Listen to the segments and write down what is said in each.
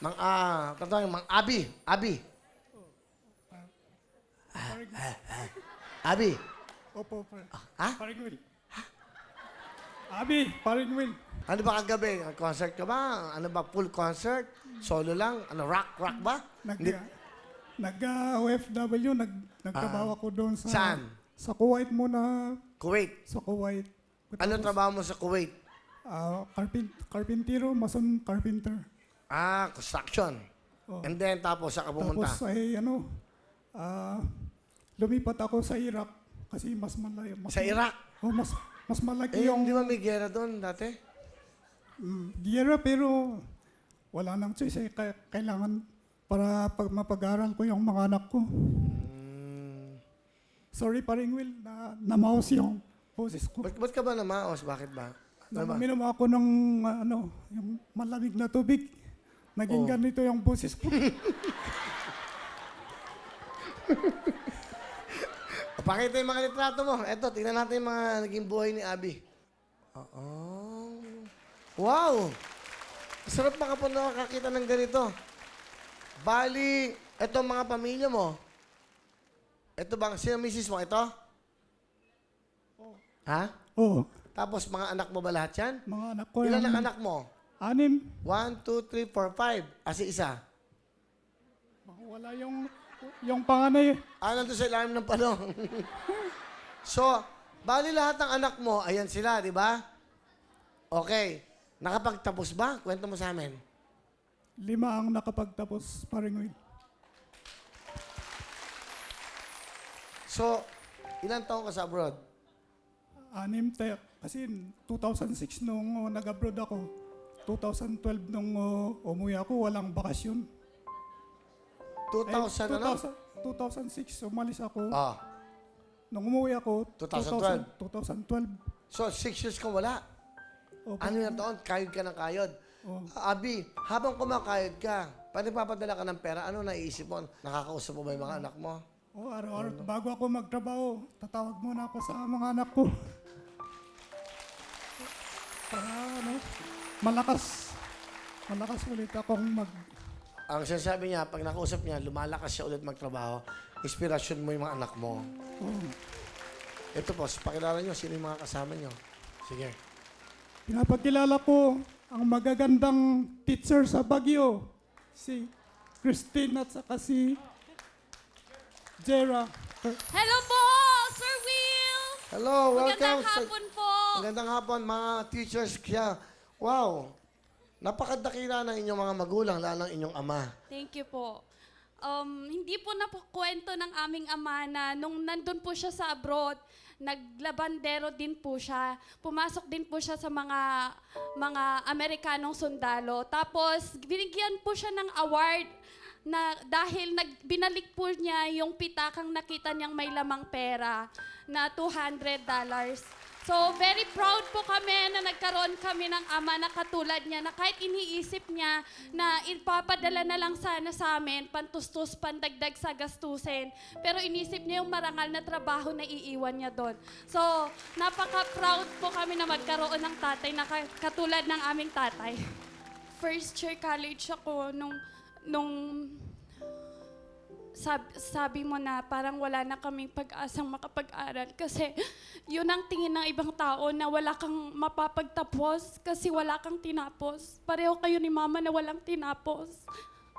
Mang Abi. Abi. Abi. Opo, Ha? paring Will. Abi, paring Will. Ano ba kagabi? Concert ka ba? Ano ba? Full concert? Solo lang? Ano, rock ba? Hindi. Nag-OFW, nagtrabaho ako doon sa... Saan? Sa Kuwait muna. Kuwait. Sa Kuwait. Ano trabaho mo sa Kuwait? Carpintero, mason carpenter. Construction. Oh. And then, tapos, saan ka pumunta? Tapos ay lumipat ako sa Iraq kasi mas malayo. Sa Iraq? Oh, mas malaki Yung, yung di ba may gera doon dati? giyera pero wala nang choice. Kailangan para mapag-aral ko yung mga anak ko. Sorry, paring Will, na-mouse yung boses ko. Ba't ka ba namaos? Bakit ba? Ano ba? Minom ako ng yung malamig na tubig. Naging ganito yung boses ko. Pakita yung mga litrato mo. Eto, tingnan natin yung mga naging buhay ni Abby. Oo. Wow! Sarap makapunta makakita ng ganito. Bali, eto ang mga pamilya mo. Ito bang, sino misis mo? Ito? Ha? Oo. Tapos mga anak mo ba lahat yan? Mga anak ko. Ilan ang anak mo? 6. 1, 2, 3, 4, 5. Asi isa. Wala yung panganay. Nandun sa ilalim ng palong. So, bali lahat ng anak mo, ayan sila, di ba? Okay. Nakapagtapos ba? Kwento mo sa amin. 5 ang nakapagtapos, paring Will. So, ilang taon ka sa abroad? 6 tayo. Kasi 2006 nung nag-abroad ako. 2012 nung umuwi ako, walang bakasyon. 2000 ano? 2006, umalis ako. Ah. Nung umuwi ako, 2012. 2012. So, 6 years ka wala. Opo. Ano yung taon? Kayod ka ng kayod. Oh. Abi, habang kumakayod ka, pag nagpapadala ka ng pera, ano naiisip mo? Nakakausap mo ba yung mga anak mo? Araw-araw, bago ako magtrabaho, tatawag muna ako sa mga anak ko. Para malakas ulit akong Ang sinasabi niya, pag nakausap niya, lumalakas siya ulit magtrabaho, inspirasyon mo yung mga anak mo. Ito po, pakilala niyo, sino yung mga kasama niyo? Sige. Pinapakilala ko ang magagandang teacher sa Baguio, si Christine at saka si Jera. Hello po, Sir Will! Hello, welcome. Magandang hapon po. Magandang hapon, mga teachers kaya. Wow, napakadakila ng inyong mga magulang, lalo ng inyong ama. Thank you po. Hindi po na po kwento ng aming ama na nung nandun po siya sa abroad, naglabandero din po siya. Pumasok din po siya sa mga Amerikanong sundalo. Tapos, binigyan po siya ng award na dahil binalik po niya yung pitakang nakita niyang may lamang pera na $200. So, very proud po kami na nagkaroon kami ng ama na katulad niya na kahit iniisip niya na ipapadala na lang sana sa amin, pantustos, pandagdag sa gastusin. Pero inisip niya yung marangal na trabaho na iiwan niya doon. So, napaka-proud po kami na magkaroon ng tatay na katulad ng aming tatay. First year college ako nung sabi mo na parang wala na kaming pag-asang makapag-aral kasi yun ang tingin ng ibang tao na wala kang mapapagtapos kasi wala kang tinapos. Pareho kayo ni Mama na walang tinapos.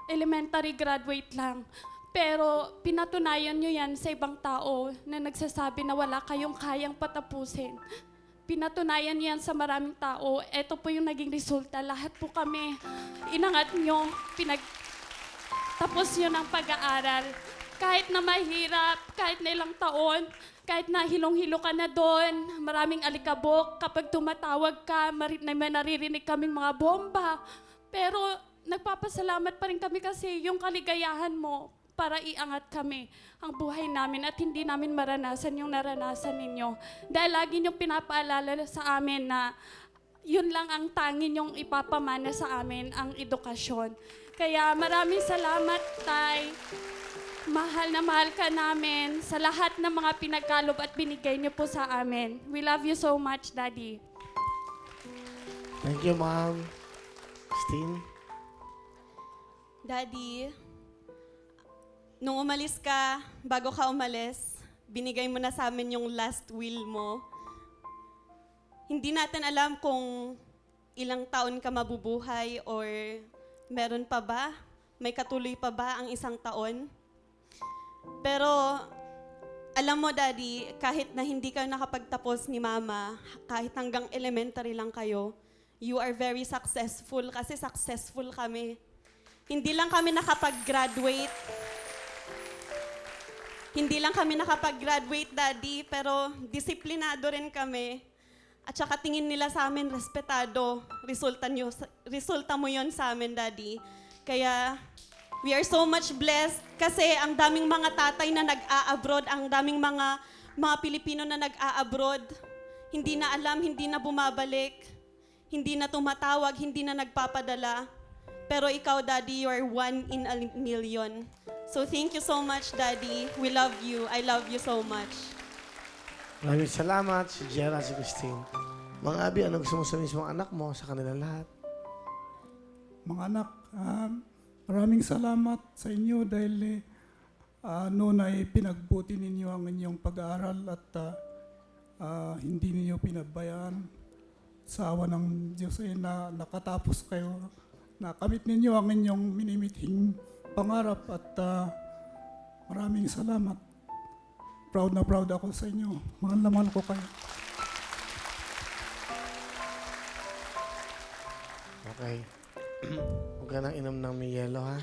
Elementary graduate lang. Pero pinatunayan nyo yan sa ibang tao na nagsasabi na wala kayong kayang patapusin. Pinatunayan yan sa maraming tao. Ito po yung naging resulta. Lahat po kami inangat nyo, tapos yun ang pag-aaral. Kahit na mahirap, kahit na ilang taon, kahit na hilong-hilo ka na doon, maraming alikabok, kapag tumatawag ka, may naririnig kaming mga bomba. Pero nagpapasalamat pa rin kami kasi yung kaligayahan mo para iangat kami ang buhay namin at hindi namin maranasan yung naranasan ninyo. Dahil lagi niyong pinapaalala sa amin na yun lang ang tanging yung ipapamana sa amin, ang edukasyon. Kaya maraming salamat, Tay. Mahal na mahal ka namin sa lahat ng mga pinagkalob at binigay niyo po sa amin. We love you so much, Daddy. Thank you, Ma'am. Christine. Daddy, nung umalis ka, bago ka umalis, binigay mo na sa amin yung last will mo. Hindi natin alam kung ilang taon ka mabubuhay or meron pa ba, may katuloy pa ba ang isang taon. Pero alam mo, Daddy, kahit na hindi kayo nakapagtapos ni Mama, kahit hanggang elementary lang kayo, you are very successful kasi successful kami. Hindi lang kami nakapag-graduate. Hindi lang kami nakapag-graduate, Daddy, pero disiplinado rin kami. At saka tingin nila sa amin, respetado. Resulta mo yon sa amin, Daddy. Kaya we are so much blessed kasi ang daming mga tatay na nag-a-abroad, ang daming mga Pilipino na nag-a-abroad, hindi na alam, hindi na bumabalik, hindi na tumatawag, hindi na nagpapadala. Pero ikaw, Daddy, you are 1 in a million. So thank you so much, Daddy. We love you. I love you so much. Maraming salamat, si Jera, si Christine. Mga Abi, ano gusto mo sabihin sa mga anak mo, sa kanila lahat? Mga anak, maraming salamat sa inyo dahil noon ay pinagbuti ninyo ang inyong pag-aaral at hindi ninyo pinabayaan. Sa awa ng Diyos ay nakatapos kayo. Nakamit ninyo ang inyong minimithing pangarap at maraming salamat. Proud na proud ako sa inyo. Mahal na mahal ko kayo. Okay. Huwag ka nang inom ng may yelo, ha?